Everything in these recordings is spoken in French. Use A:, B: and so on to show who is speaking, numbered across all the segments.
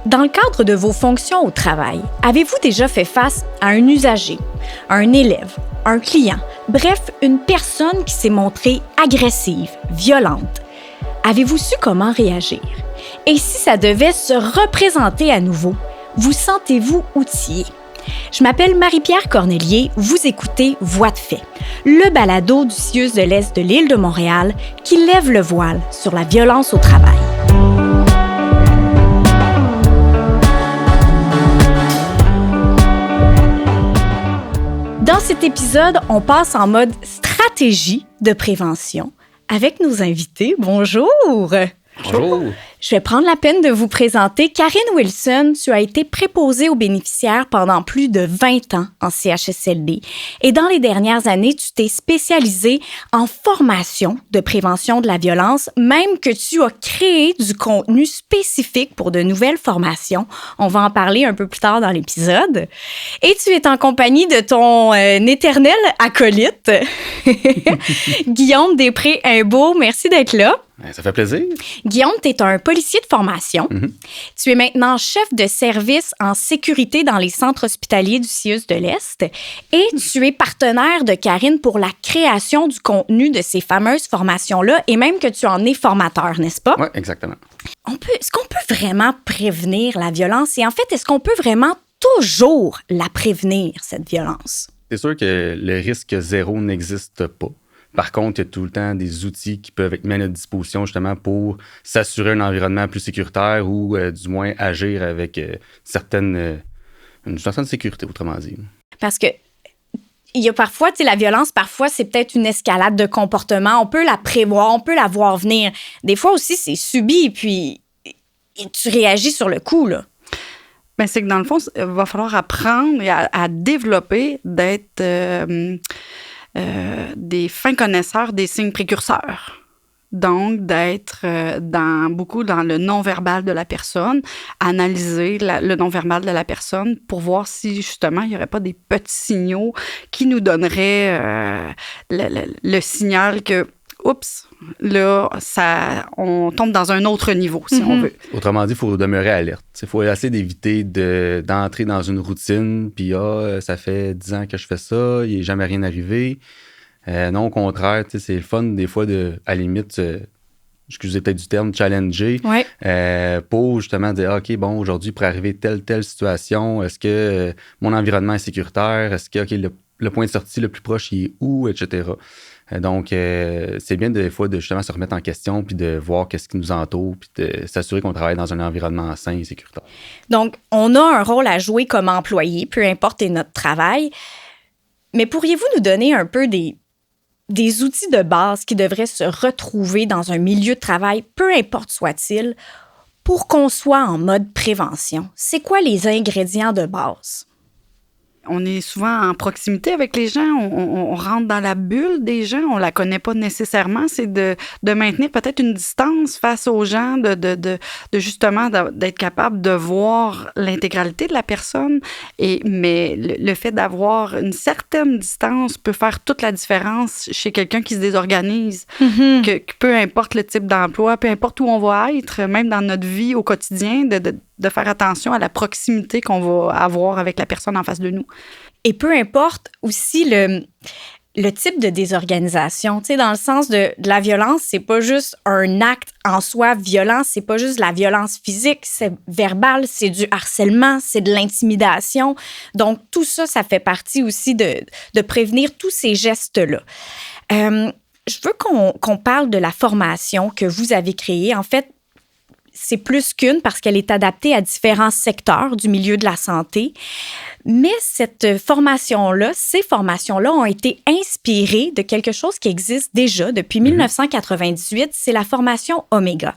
A: Dans le cadre de vos fonctions au travail, avez-vous déjà fait face à un usager, un élève, un client, bref, une personne qui s'est montrée agressive, violente? Avez-vous su comment réagir? Et si ça devait se représenter à nouveau, vous sentez-vous outillé? Je m'appelle Marie-Pierre Cornelier, vous écoutez Voix de fait, le balado du CIUS de l'Est de l'île de Montréal qui lève le voile sur la violence au travail. Dans cet épisode, on passe en mode stratégie de prévention avec nos invités. Bonjour!
B: Bonjour!
A: Je vais prendre la peine de vous présenter. Karine Wilson, tu as été préposée aux bénéficiaires pendant plus de 20 ans en CHSLD. Et dans les dernières années, tu t'es spécialisée en formation de prévention de la violence, même que tu as créé du contenu spécifique pour de nouvelles formations. On va en parler un peu plus tard dans l'épisode. Et tu es en compagnie de ton éternel acolyte, Guillaume Després-Imbeau. Merci d'être là.
B: Ça fait plaisir.
A: Guillaume, tu es un policier de formation. Tu es maintenant chef de service en sécurité dans les centres hospitaliers du CIUS de l'Est et tu es partenaire de Karine pour la création du contenu de ces fameuses formations-là et même que tu en es formateur, n'est-ce pas?
B: Oui, exactement.
A: Est-ce qu'on peut vraiment prévenir la violence? Et en fait, est-ce qu'on peut vraiment toujours la prévenir, cette violence?
B: C'est sûr que le risque zéro n'existe pas. Par contre, il y a tout le temps des outils qui peuvent être mis à notre disposition justement pour s'assurer un environnement plus sécuritaire ou du moins agir avec une certaine sécurité, autrement dit.
A: Parce que il y a parfois, tu sais, la violence, parfois, c'est peut-être une escalade de comportement. On peut la prévoir, on peut la voir venir. Des fois aussi, c'est subi, puis tu réagis sur le coup, là.
C: Bien, c'est que dans le fond, il va falloir apprendre et à développer d'être des fins connaisseurs des signes précurseurs. Donc, d'être beaucoup dans le non-verbal de la personne, analyser le non-verbal de la personne pour voir si, justement, il n'y aurait pas des petits signaux qui nous donneraient le signal que, oups, là, on tombe dans un autre niveau, si on veut.
B: Autrement dit, il faut demeurer alerte. Il faut essayer d'éviter d'entrer dans une routine, puis ça fait 10 ans que je fais ça, il n'est jamais rien arrivé. Non, au contraire, c'est le fun des fois à la limite, excusez peut-être du terme, challenger, pour justement dire, OK, bon, aujourd'hui, pour arriver telle situation, est-ce que mon environnement est sécuritaire? Est-ce que le point de sortie le plus proche, il est où, etc. Donc, c'est bien des fois de justement se remettre en question puis de voir qu'est-ce qui nous entoure puis de s'assurer qu'on travaille dans un environnement sain et sécuritaire.
A: Donc, on a un rôle à jouer comme employé, peu importe notre travail. Mais pourriez-vous nous donner un peu des outils de base qui devraient se retrouver dans un milieu de travail, peu importe soit-il, pour qu'on soit en mode prévention? C'est quoi les ingrédients de base?
C: On est souvent en proximité avec les gens, on rentre dans la bulle des gens, on la connaît pas nécessairement. C'est de maintenir peut-être une distance face aux gens, de justement d'être capable de voir l'intégralité de la personne. Mais le fait d'avoir une certaine distance peut faire toute la différence chez quelqu'un qui se désorganise. Que peu importe le type d'emploi, peu importe où on va être, même dans notre vie au quotidien, de faire attention à la proximité qu'on va avoir avec la personne en face de nous.
A: Et peu importe aussi le type de désorganisation, tu sais, dans le sens de la violence, c'est pas juste un acte en soi violent, c'est pas juste de la violence physique, c'est verbal, c'est du harcèlement, c'est de l'intimidation. Donc, tout ça, ça fait partie aussi de prévenir tous ces gestes-là. Je veux qu'on parle de la formation que vous avez créée. En fait, c'est plus qu'une parce qu'elle est adaptée à différents secteurs du milieu de la santé. Mais cette formation-là, ces formations-là ont été inspirées de quelque chose qui existe déjà depuis 1998, c'est la formation Oméga.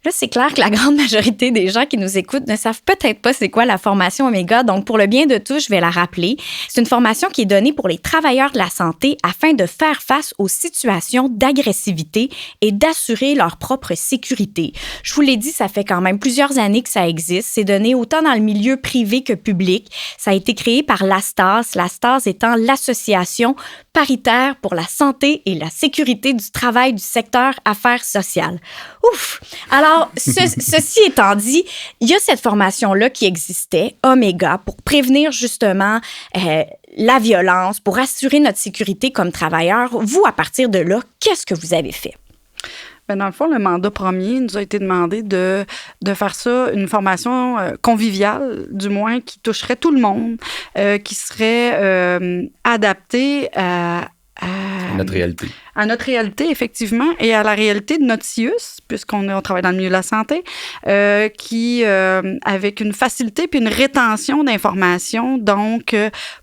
A: Là, c'est clair que la grande majorité des gens qui nous écoutent ne savent peut-être pas c'est quoi la formation Oméga. Donc, pour le bien de tous, je vais la rappeler. C'est une formation qui est donnée pour les travailleurs de la santé afin de faire face aux situations d'agressivité et d'assurer leur propre sécurité. Je vous l'ai dit, ça fait quand même plusieurs années que ça existe. C'est donné autant dans le milieu privé que public. Ça a été créé par l'ASTAS, l'ASTAS étant l'Association paritaire pour la santé et la sécurité du travail du secteur affaires sociales. Ouf! Alors Alors, ceci étant dit, il y a cette formation-là qui existait, Omega, pour prévenir justement la violence, pour assurer notre sécurité comme travailleurs. Vous, à partir de là, qu'est-ce que vous avez fait?
C: Bien, dans le fond, le mandat premier nous a été demandé de faire ça, une formation conviviale, du moins, qui toucherait tout le monde, qui serait adaptée à
B: notre réalité.
C: À notre réalité, effectivement, et à la réalité de notre CIUS, puisqu'on travaille dans le milieu de la santé, qui, avec une facilité puis une rétention d'informations, donc,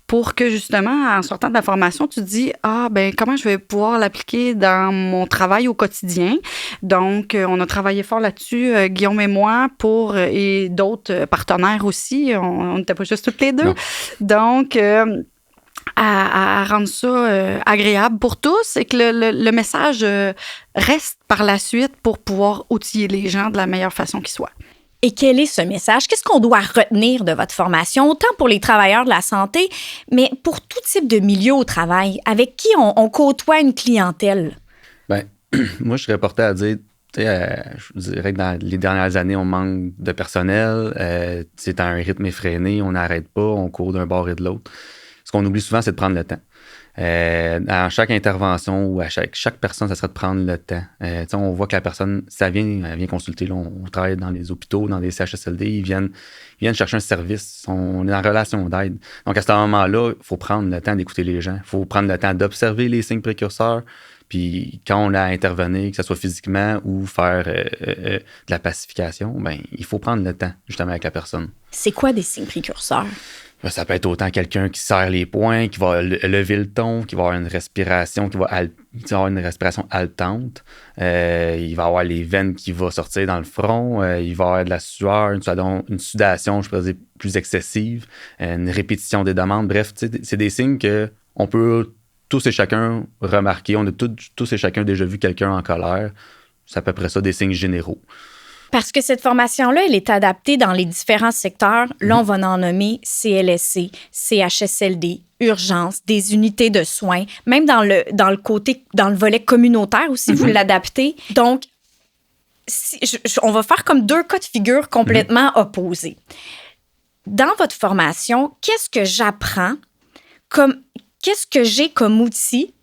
C: pour que, justement, en sortant de la formation, tu te dis, comment je vais pouvoir l'appliquer dans mon travail au quotidien? Donc, on a travaillé fort là-dessus, Guillaume et moi, et d'autres partenaires aussi. On n'était pas juste toutes les deux. Non. Donc, à rendre ça agréable pour tous et que le message reste par la suite pour pouvoir outiller les gens de la meilleure façon qui soit.
A: Et quel est ce message? Qu'est-ce qu'on doit retenir de votre formation, autant pour les travailleurs de la santé, mais pour tout type de milieu au travail, avec qui on côtoie une clientèle?
B: Bien, moi, je serais porté à dire, je dirais que dans les dernières années, on manque de personnel, c'est à un rythme effréné, on n'arrête pas, on court d'un bord et de l'autre. Ce qu'on oublie souvent, c'est de prendre le temps. À chaque intervention ou à chaque personne, ça serait de prendre le temps. On voit que la personne, elle vient consulter. Là, on travaille dans les hôpitaux, dans les CHSLD, ils viennent chercher un service. On est en relation d'aide. Donc, à ce moment-là, il faut prendre le temps d'écouter les gens. Il faut prendre le temps d'observer les signes précurseurs. Puis, quand on a à intervenir, que ce soit physiquement ou faire de la pacification, ben, il faut prendre le temps, justement, avec la personne.
A: C'est quoi des signes précurseurs?
B: Ça peut être autant quelqu'un qui serre les poings, qui va lever le ton, qui va avoir une respiration, qui va avoir une respiration haletante. Il va avoir les veines qui vont sortir dans le front. Il va avoir de la sueur, une sudation, je pourrais dire, plus excessive, une répétition des demandes. Bref, c'est des signes qu'on peut tous et chacun remarquer. On a tous et chacun déjà vu quelqu'un en colère. C'est à peu près ça, des signes généraux.
A: Parce que cette formation-là, elle est adaptée dans les différents secteurs. Là, on va en nommer CLSC, CHSLD, urgence, des unités de soins, même dans le volet communautaire aussi, vous l'adaptez. Donc, on va faire comme deux cas de figure complètement opposés. Dans votre formation, qu'est-ce que j'apprends qu'est-ce que j'ai comme outil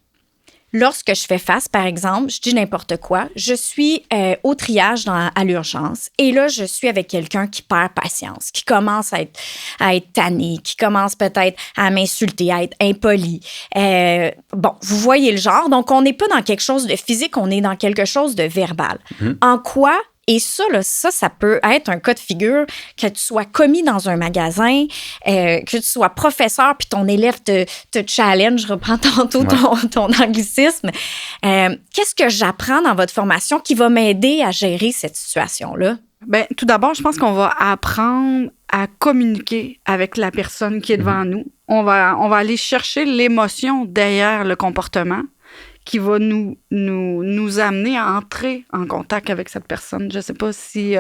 A: lorsque je fais face, par exemple, je dis n'importe quoi, je suis au triage à l'urgence et là, je suis avec quelqu'un qui perd patience, qui commence à être tanné, qui commence peut-être à m'insulter, à être impoli. Vous voyez le genre. Donc, on n'est pas dans quelque chose de physique, on est dans quelque chose de verbal. En quoi... Et ça peut être un cas de figure que tu sois commis dans un magasin, que tu sois professeur, puis ton élève te challenge, je reprends tantôt ton anglicisme. Qu'est-ce que j'apprends dans votre formation qui va m'aider à gérer cette situation-là?
C: Bien, tout d'abord, je pense qu'on va apprendre à communiquer avec la personne qui est devant nous. On va aller chercher l'émotion derrière le comportement qui va nous amener à entrer en contact avec cette personne. Je ne sais pas si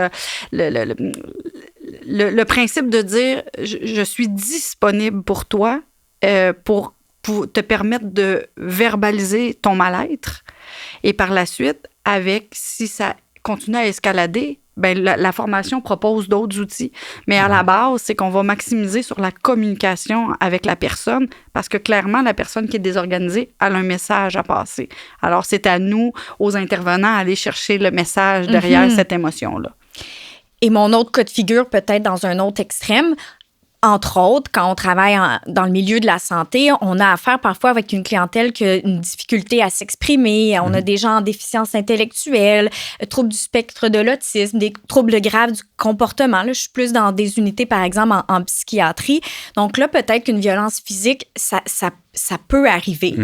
C: le principe de dire « je suis disponible pour toi » pour te permettre de verbaliser ton mal-être. Et par la suite, si ça continue à escalader, ben la formation propose d'autres outils. Mais à la base, c'est qu'on va maximiser sur la communication avec la personne parce que clairement, la personne qui est désorganisée a un message à passer. Alors, c'est à nous, aux intervenants, d'aller chercher le message derrière cette émotion-là.
A: Et mon autre cas de figure, peut-être dans un autre extrême, entre autres, quand on travaille dans le milieu de la santé, on a affaire parfois avec une clientèle qui a une difficulté à s'exprimer. On a des gens en déficience intellectuelle, troubles du spectre de l'autisme, des troubles graves du comportement. Là, je suis plus dans des unités, par exemple, en psychiatrie. Donc là, peut-être qu'une violence physique, ça peut arriver.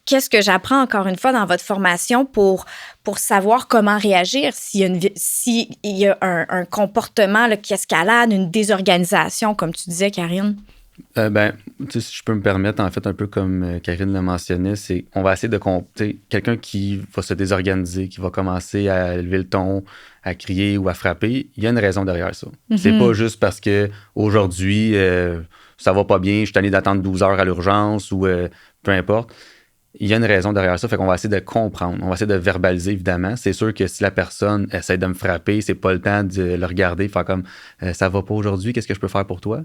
A: Qu'est-ce que j'apprends, encore une fois, dans votre formation pour savoir comment réagir s'il y a un comportement là, qui escalade, une désorganisation, comme tu disais, Karine?
B: Si je peux me permettre, en fait, un peu comme Karine l'a mentionné, c'est on va essayer de quelqu'un qui va se désorganiser, qui va commencer à lever le ton, à crier ou à frapper, il y a une raison derrière ça. C'est pas juste parce que aujourd'hui ça va pas bien, je suis allé d'attendre 12 heures à l'urgence ou peu importe. il y a une raison derrière ça, fait qu'on va essayer de comprendre, on va essayer de verbaliser, évidemment. C'est sûr que si la personne essaie de me frapper, c'est pas le temps de le regarder, faire comme ça va pas aujourd'hui, qu'est-ce que je peux faire pour toi?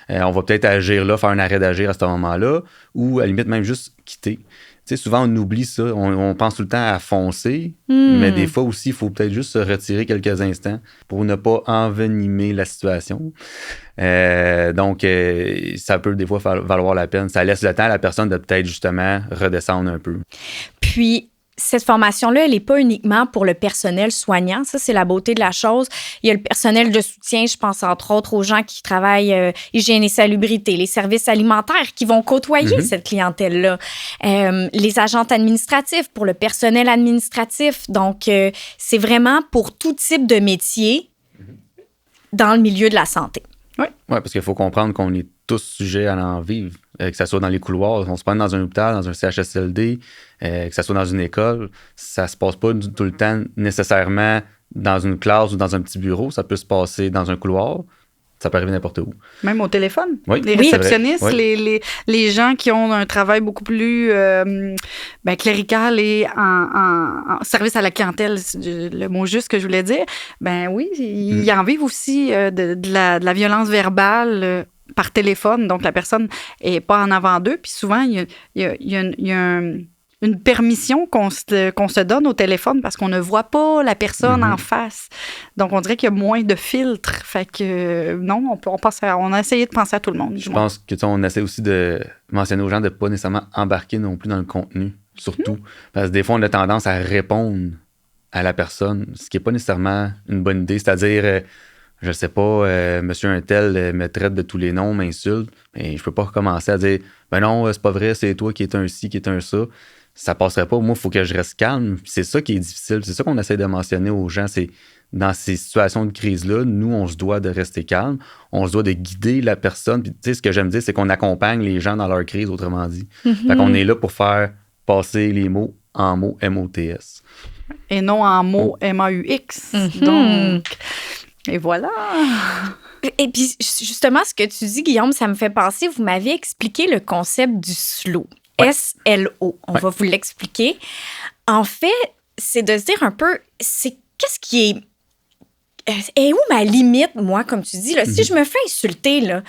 B: On va peut-être agir là, faire un arrêt d'agir à ce moment-là, ou à la limite même juste quitter. Tu sais, souvent, on oublie ça. On pense tout le temps à foncer, mais des fois aussi, il faut peut-être juste se retirer quelques instants pour ne pas envenimer la situation. Donc, ça peut des fois valoir la peine. Ça laisse le temps à la personne de peut-être justement redescendre un peu.
A: Puis, cette formation-là, elle n'est pas uniquement pour le personnel soignant. Ça, c'est la beauté de la chose. Il y a le personnel de soutien. Je pense entre autres aux gens qui travaillent hygiène et salubrité, les services alimentaires qui vont côtoyer cette clientèle-là. Les agents administratifs pour le personnel administratif. Donc, c'est vraiment pour tout type de métier dans le milieu de la santé.
B: Oui, parce qu'il faut comprendre qu'on est tous sujets à en vivre, que ce soit dans les couloirs, on se prend dans un hôpital, dans un CHSLD, que ce soit dans une école, ça se passe pas tout le temps nécessairement dans une classe ou dans un petit bureau, ça peut se passer dans un couloir, ça peut arriver n'importe où.
C: Même au téléphone.
B: Oui.
C: Les réceptionnistes,
B: oui.
C: les gens qui ont un travail beaucoup plus clérical et en service à la clientèle, c'est le mot juste que je voulais dire, ben oui, ils en vivent aussi de la violence verbale par téléphone. Donc, la personne n'est pas en avant d'eux. Puis souvent, il y a une permission qu'on se donne au téléphone parce qu'on ne voit pas la personne en face. Donc, on dirait qu'il y a moins de filtres. Fait que non, on a essayé de penser à tout le monde.
B: Je pense que on essaie aussi de mentionner aux gens de ne pas nécessairement embarquer non plus dans le contenu, surtout. Parce que des fois, on a tendance à répondre à la personne, ce qui n'est pas nécessairement une bonne idée. C'est-à-dire... je sais pas, monsieur un tel me traite de tous les noms, m'insulte, mais je peux pas recommencer à dire ben non, c'est pas vrai, c'est toi qui es un ci, qui est un ça. Ça passerait pas. Moi, il faut que je reste calme. C'est ça qui est difficile. C'est ça qu'on essaie de mentionner aux gens. C'est dans ces situations de crise-là, nous, on se doit de rester calme. On se doit de guider la personne. Puis, tu sais, ce que j'aime dire, c'est qu'on accompagne les gens dans leur crise, autrement dit. Fait qu'on est là pour faire passer les mots en mots MOTS.
C: Et non en mots MAUX. Donc... Et voilà.
A: Et puis, justement, ce que tu dis, Guillaume, ça me fait penser, vous m'aviez expliqué le concept du SLO. Ouais. SLO. On va vous l'expliquer. En fait, c'est de se dire un peu, qu'est-ce qui est... Et où ma limite, moi, comme tu dis, là, si je me fais insulter, là,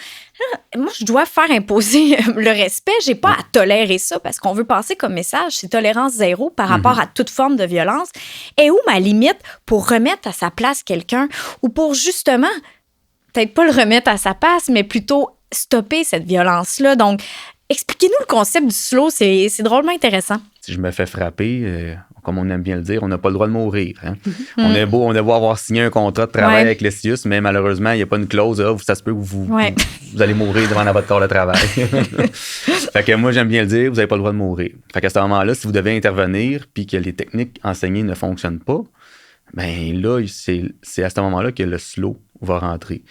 A: moi, je dois faire imposer le respect. J'ai pas à tolérer ça parce qu'on veut passer comme message, c'est tolérance zéro par rapport à toute forme de violence. Et où ma limite pour remettre à sa place quelqu'un ou pour justement, peut-être pas le remettre à sa place, mais plutôt stopper cette violence-là. Donc, expliquez-nous le concept du SLO, c'est drôlement intéressant.
B: Si je me fais frapper, comme on aime bien le dire, on n'a pas le droit de mourir. Hein? On a beau avoir signé un contrat de travail avec le CIUS, mais malheureusement, il n'y a pas une clause, ça se peut que vous allez mourir devant votre corps de travail. Fait que moi, j'aime bien le dire, vous n'avez pas le droit de mourir. Fait qu'à ce moment-là, si vous devez intervenir puis que les techniques enseignées ne fonctionnent pas, ben là, c'est à ce moment-là que le SLO va rentrer.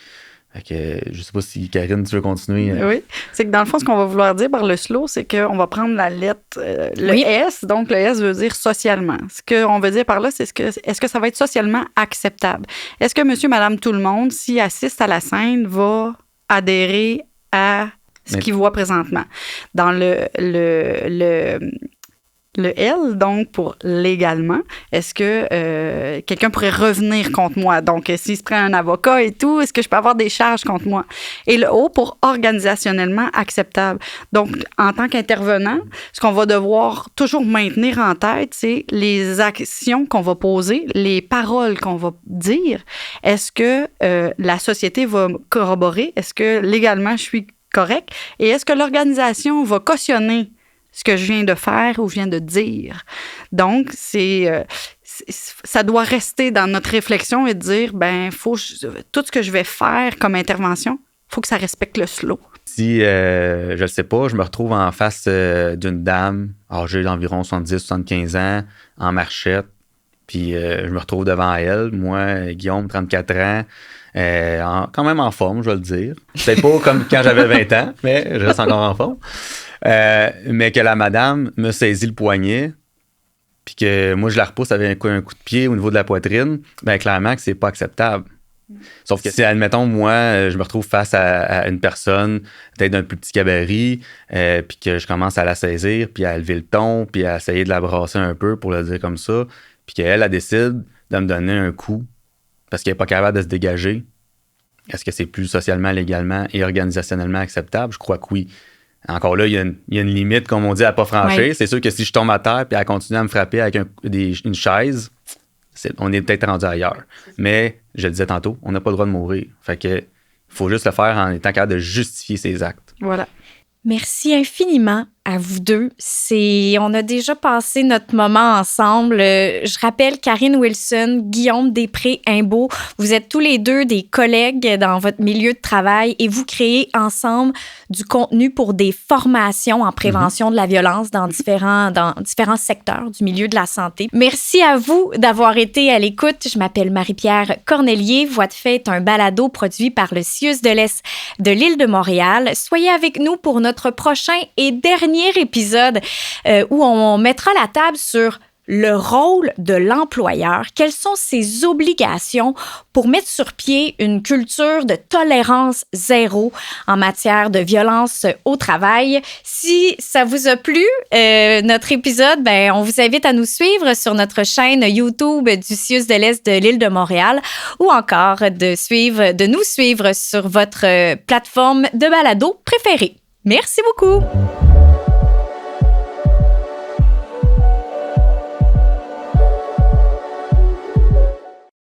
B: Fait que, je sais pas si Karine, tu veux continuer.
C: Oui, c'est que dans le fond, ce qu'on va vouloir dire par le SLO, c'est qu'on va prendre la lettre, S, donc le S veut dire socialement. Ce qu'on veut dire par là, c'est est-ce que ça va être socialement acceptable? Est-ce que monsieur, madame, tout le monde, s'il assiste à la scène, va adhérer à ce qu'il voit présentement? Dans le L, donc, pour légalement, est-ce que quelqu'un pourrait revenir contre moi? Donc, s'il se prend un avocat et tout, est-ce que je peux avoir des charges contre moi? Et le O, pour organisationnellement acceptable. Donc, en tant qu'intervenant, ce qu'on va devoir toujours maintenir en tête, c'est les actions qu'on va poser, les paroles qu'on va dire. Est-ce que la société va corroborer? Est-ce que légalement, je suis correct? Et est-ce que l'organisation va cautionner ce que je viens de faire ou je viens de dire? Donc, ça doit rester dans notre réflexion et de dire, tout ce que je vais faire comme intervention, il faut que ça respecte le SLO.
B: Si, je ne sais pas, je me retrouve en face d'une dame âgée d'environ 70-75 ans, en marchette, puis je me retrouve devant elle, moi, Guillaume, 34 ans, quand même en forme, je vais le dire. Peut-être pas comme quand j'avais 20 ans, mais je reste encore en forme. Mais que la madame me saisit le poignet, puis que moi, je la repousse avec un coup de pied au niveau de la poitrine, bien clairement que c'est pas acceptable. Sauf que si, admettons, moi, je me retrouve face à une personne, peut-être d'un plus petit gabarit, puis que je commence à la saisir, puis à lever le ton, puis à essayer de la brasser un peu pour le dire comme ça, puis qu'elle, elle décide de me donner un coup parce qu'elle n'est pas capable de se dégager, est-ce que c'est plus socialement, légalement et organisationnellement acceptable? Je crois que oui. Encore là, il y a une limite, comme on dit, à ne pas franchir.
A: Oui.
B: C'est sûr que si je tombe à terre puis elle continue à me frapper avec une chaise, on est peut-être rendu ailleurs. Mais, je le disais tantôt, on n'a pas le droit de mourir. Fait que faut juste le faire en étant capable de justifier ses actes.
C: Voilà.
A: Merci infiniment à vous deux. On a déjà passé notre moment ensemble. Je rappelle Karine Wilson, Guillaume Després-Imbeau. Vous êtes tous les deux des collègues dans votre milieu de travail et vous créez ensemble du contenu pour des formations en prévention de la violence dans différents secteurs du milieu de la santé. Merci à vous d'avoir été à l'écoute. Je m'appelle Marie-Pierre Cornelier. Voix de fait est un balado produit par le CIUS de l'Est de l'île de Montréal. Soyez avec nous pour notre prochain et dernier épisode où on mettra la table sur le rôle de l'employeur. Quelles sont ses obligations pour mettre sur pied une culture de tolérance zéro en matière de violence au travail? Si ça vous a plu, notre épisode, on vous invite à nous suivre sur notre chaîne YouTube du CIUS de l'Est de l'île de Montréal ou encore de nous suivre sur votre plateforme de balado préférée. Merci beaucoup!